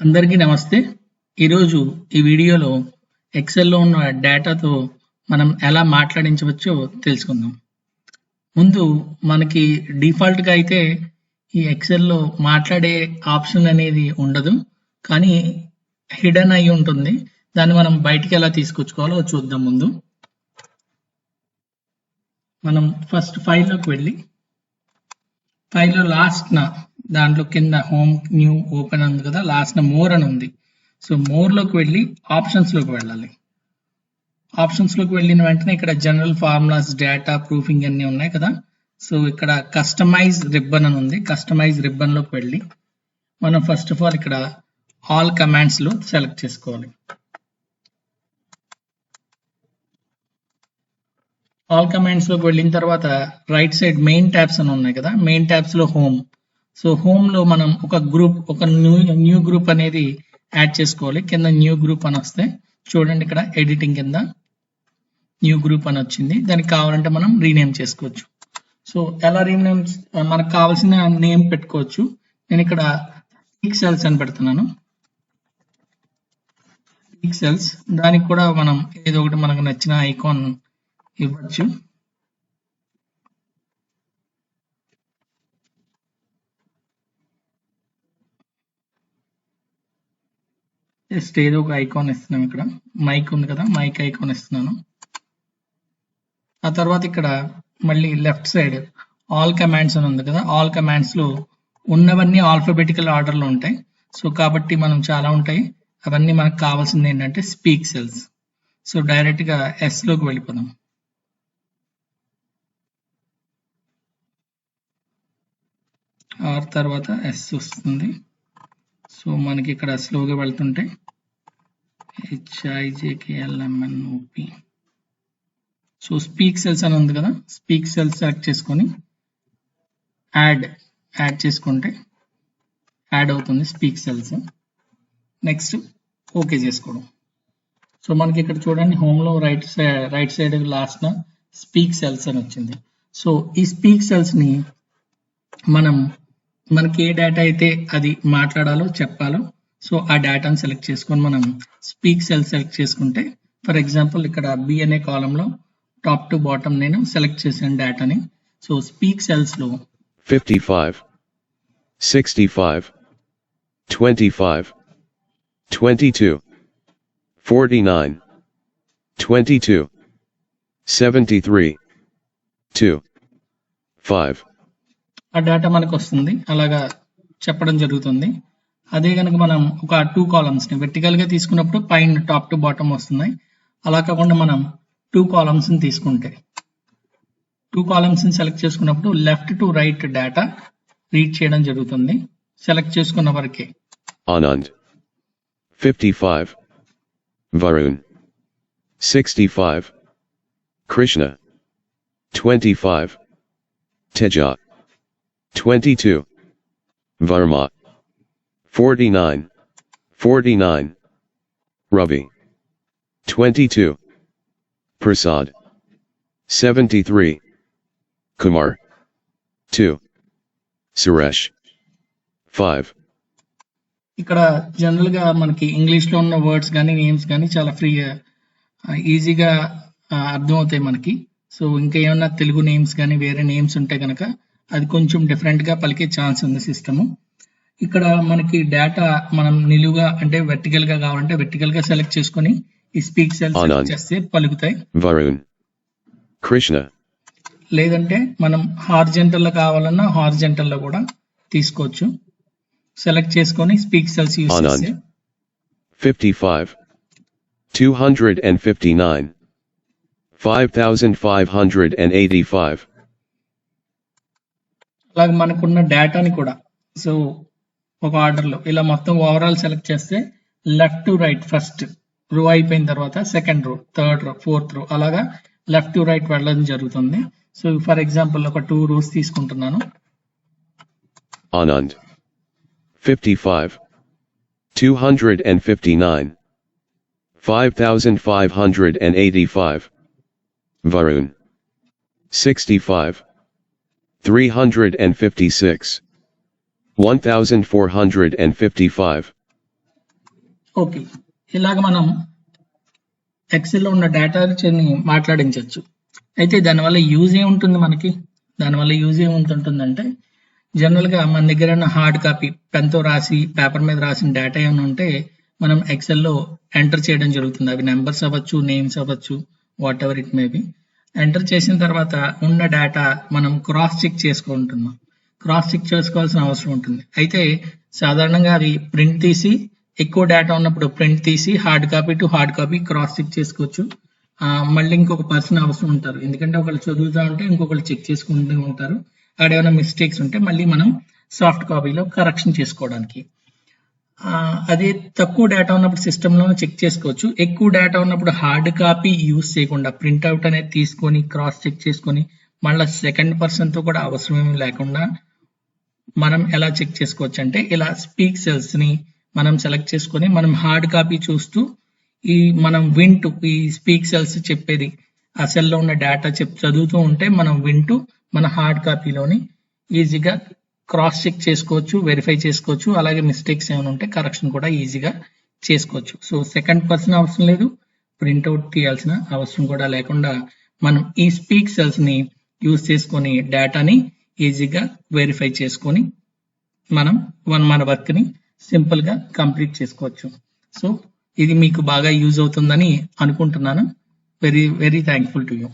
అందరికీ నమస్తే. ఈరోజు ఈ వీడియోలో ఎక్సెల్‌లో ఉన్న డేటాతో మనం ఎలా మాట్లాడించవచ్చో తెలుసుకుందాం. ముందు మనకి డిఫాల్ట్‌గా అయితే ఈ ఎక్సెల్‌లో మాట్లాడే ఆప్షన్ అనేది ఉండదు. కానీ హిడెన్ అయి ఉంటుంది. దాన్ని మనం బయటికి ఎలా తీసుకొచ్చుకోవాలో చూద్దాం ముందు. మనం ఫస్ట్ ఫైల్‌లోకి వెళ్ళి ఫైల్‌లో లాస్ట్‌న దాంట్లో కింద హోమ్ న్యూ ఓపెన్ ఉంది కదా, లాస్ట్‌న మోర్ అని ఉంది. సో మోర్‌లోకి వెళ్ళి ఆప్షన్స్‌లోకి వెళ్ళాలి. ఆప్షన్స్‌లోకి వెళ్ళిన వెంటనే ఇక్కడ జనరల్ ఫార్ములాస్, డేటా, ప్రూఫింగ్ అన్నీ ఉన్నాయి కదా. సో ఇక్కడ కస్టమైజ్ రిబ్బన్ అని ఉంది. కస్టమైజ్ రిబ్బన్‌లోకి వెళ్ళి మనం ఫస్ట్ ఆఫ్ ఆల్ ఇక్కడ ఆల్ కమాండ్స్‌లో సెలెక్ట్ చేసుకోవాలి. ఆల్ కమాండ్స్‌లోకి వెళ్ళిన తర్వాత రైట్ సైడ్ మెయిన్ ట్యాబ్స్ అని ఉన్నాయి కదా, మెయిన్ ట్యాబ్స్‌లో హోమ్. సో హోమ్‌లో మనం ఒక న్యూ గ్రూప్ అనేది యాడ్ చేసుకోవాలి. కింద న్యూ గ్రూప్ అని వస్తే చూడండి, ఇక్కడ ఎడిటింగ్ కింద న్యూ గ్రూప్ అని వచ్చింది. దానికి కావాలంటే మనం రీనేమ్ చేసుకోవచ్చు. సో ఎలా రీనేమ్, మనకు కావాల్సిన నేమ్ పెట్టుకోవచ్చు. నేను ఇక్కడ పిక్సెల్స్ అని పెడుతున్నాను. పిక్సెల్స్, దానికి కూడా మనం ఏదో ఒకటి మనకు నచ్చిన ఐకాన్ ఇవ్వచ్చు. జస్ట్ ఏదో ఒక ఐకాన్ ఇస్తున్నాం. ఇక్కడ మైక్ ఉంది కదా, మైక్ ఐకాన్ ఇస్తున్నాను. ఆ తర్వాత ఇక్కడ మళ్ళీ లెఫ్ట్ సైడ్ ఆల్ కమాండ్స్ అని ఉంది కదా, ఆల్ కమాండ్స్ లో ఉన్నవన్నీ ఆల్ఫాబెటికల్ ఆర్డర్ లో ఉంటాయి. సో కాబట్టి మనం చాలా ఉంటాయి, అవన్నీ మనకు కావాల్సింది ఏంటంటే స్పీక్ సెల్స్. సో డైరెక్ట్ గా ఎస్ లోకి వెళ్ళిపోదాం. ఆర్ తర్వాత ఎస్ వస్తుంది. సో మనకి ఇక్కడ స్లోగా వెళ్తుంటే HIJKLMNOP. సో స్పీక్ సెల్స్ అని ఉంది కదా, స్పీక్ సెల్స్ సెలెక్ట్ చేసుకొని యాడ్ చేసుకుంటే యాడ్ అవుతుంది స్పీక్ సెల్స్. నెక్స్ట్ ఓకే చేసుకోవడం. సో మనకి ఇక్కడ చూడండి, హోమ్ లో రైట్ సైడ్ లాస్ట్ న స్పీక్ సెల్స్ అని వచ్చింది. సో ఈ స్పీక్ సెల్స్ ని మనకి ఏ డేటా అయితే అది మాట్లాడాలో చెప్పాలో, సో ఆ డేటాను సెలెక్ట్ చేసుకొని మనం స్పీక్ సెల్ సెలెక్ట్ చేసుకుంటే, ఫర్ ఎగ్జాంపుల్ ఇక్కడ బి అనే కాలంలో టాప్ టు బాటమ్ నేను సెలెక్ట్ చేశాను డేటాని. సో స్పీక్ సెల్స్ లో 55, 65, 25, 22, 49, 22, 73, 2, 5. ఆ డేటా మనకు వస్తుంది. అలాగా చెప్పడం జరుగుతుంది. అదే కనుక మనం ఒక 2 కాలమ్స్ ని వెర్టికల్ గా తీసుకున్నప్పుడు పైన టాప్ టు బాటమ్ వస్తున్నాయి. అలా కాకుండా మనం 2 కాలమ్స్ ని తీసుకుంటే 2 కాలమ్స్ ని సెలెక్ట్ చేసుకున్నప్పుడు left to right data read చేయడం జరుగుతుంది, సెలెక్ట్ చేసుకున్న వరకే. Anand, 55, Varun, 65, Krishna, 25, Teja, 22, Varma, 49, Ravi, 22, Prasad, 73, Kumar, 2, Suresh, 5. ఇక్కడ జనరల్ గా మనకి ఇంగ్లీష్ లో ఉన్న వర్డ్స్ కానీ నేమ్స్ కానీ చాలా ఈజీగా అర్థమవుతాయి మనకి. సో ఇంకా ఏమన్నా తెలుగు నేమ్స్ కానీ వేరే నేమ్స్ ఉంటే కనుక అది కొంచెం డిఫరెంట్ గా పలికే ఛాన్స్ ఉంది సిస్టమ్. ఇక్కడ మనకి డేటా మనం నిలువుగా అంటే వెర్టికల్ గా కావాలంటే వెర్టికల్ గా సెలెక్ట్ చేసుకొని ఈ స్పీక్ సెల్స్ సెలెక్ట్ చేస్తే పలుకుతాయి. Varun, Krishna, లేదంటే మనం హార్జెంటల్ లో కావాలన్నా హార్జెంటల్ లో కూడా తీసుకోవచ్చు. సెలెక్ట్ చేసుకొని స్పీక్ సెల్స్ యూస్ చేస్తే Anand, 55, 259, 5585. అలాగే మనకున్న డేటాని కూడా సో ఒక ఆర్డర్ లో ఇలా మొత్తం ఓవరాల్ సెలెక్ట్ చేస్తే left to right first row అయిపోయిన తర్వాత second row, third row, fourth రో, అలాగా లెఫ్ట్ టు రైట్ వెళ్ళడం జరుగుతుంది. సో ఫర్ ఎగ్జాంపుల్ ఒక 2 రోస్ తీసుకుంటున్నాను. Anand, 55, 259, 5585. Varun, 65, 356, 1455. ఓకే, ఇలాగ మనం ఎక్సెల్లో ఉన్న డేటాని మాట్లాడించవచ్చు. అయితే దానివల్ల యూజ్ ఏముంటుంది మనకి? దానివల్ల యూజ్ ఏముంటుందంటే, జనరల్గా మన దగ్గర ఉన్న హార్డ్ కాపీ పెన్తో రాసి పేపర్ మీద రాసిన డేటా ఏమైనా ఉంటే మనం ఎక్సెల్లో ఎంటర్ చేయడం జరుగుతుంది. అవి నెంబర్స్ అవ్వచ్చు, నేమ్స్ అవ్వచ్చు, what ever it may be. Enter చేసిన తర్వాత ఉన్న డేటా మనం క్రాస్ చెక్ చేసుకుంటున్నాం. క్రాస్ చెక్ చేసుకోవాల్సిన అవసరం ఉంటుంది. అయితే సాధారణంగా అది ప్రింట్ తీసి, ఎక్కువ డేటా ఉన్నప్పుడు ప్రింట్ తీసి hard copy to hard copy cross check చేసుకోవచ్చు. మళ్ళీ ఇంకొక పర్సన్ అవసరం ఉంటారు, ఎందుకంటే ఒకళ్ళు చదువుతూ ఉంటే ఇంకొకళ్ళు చెక్ చేసుకుంటూ ఉంటారు. అక్కడ ఏమైనా మిస్టేక్స్ ఉంటే మళ్ళీ మనం సాఫ్ట్ కాపీలో కరెక్షన్ చేసుకోవడానికి. అదే తక్కువ డేటా ఉన్నప్పుడు సిస్టంలో చెక్ చేసుకోవచ్చు. ఎక్కువ డేటా ఉన్నప్పుడు హార్డ్ కాపీ యూజ్ చేయకుండా ప్రింట్అవుట్ అనేది తీసుకొని క్రాస్ చెక్ చేసుకొని మళ్ళీ సెకండ్ పర్సన్తో కూడా అవసరం లేకుండా మనం ఎలా చెక్ చేసుకోవచ్చు అంటే, ఇలా స్పీక్ సెల్స్ని మనం సెలెక్ట్ చేసుకొని మనం హార్డ్ కాపీ చూస్తూ మనం వింటూ ఈ స్పీక్ సెల్స్ చెప్పేది ఆ సెల్లో ఉన్న డేటా చదువుతూ ఉంటే మనం వింటూ మన హార్డ్ కాపీలోని ఈజీగా క్రాస్ చెక్ చేసుకోవచ్చు, వెరిఫై చేసుకోవచ్చు. అలాగే మిస్టేక్స్ ఏమైనా ఉంటే కరెక్షన్ కూడా ఈజీగా చేసుకోవచ్చు. సో సెకండ్ పర్సన్ అవసరం లేదు, ప్రింట్అవుట్ తీయాల్సిన అవసరం కూడా లేకుండా మనం ఈ స్పీక్ సెల్స్ని యూజ్ చేసుకొని డేటాని ఈజీగా వెరిఫై చేసుకొని మనం మన వర్క్ని సింపుల్గా కంప్లీట్ చేసుకోవచ్చు. సో ఇది మీకు బాగా యూజ్ అవుతుందని అనుకుంటున్నాను. Very very thankful to you.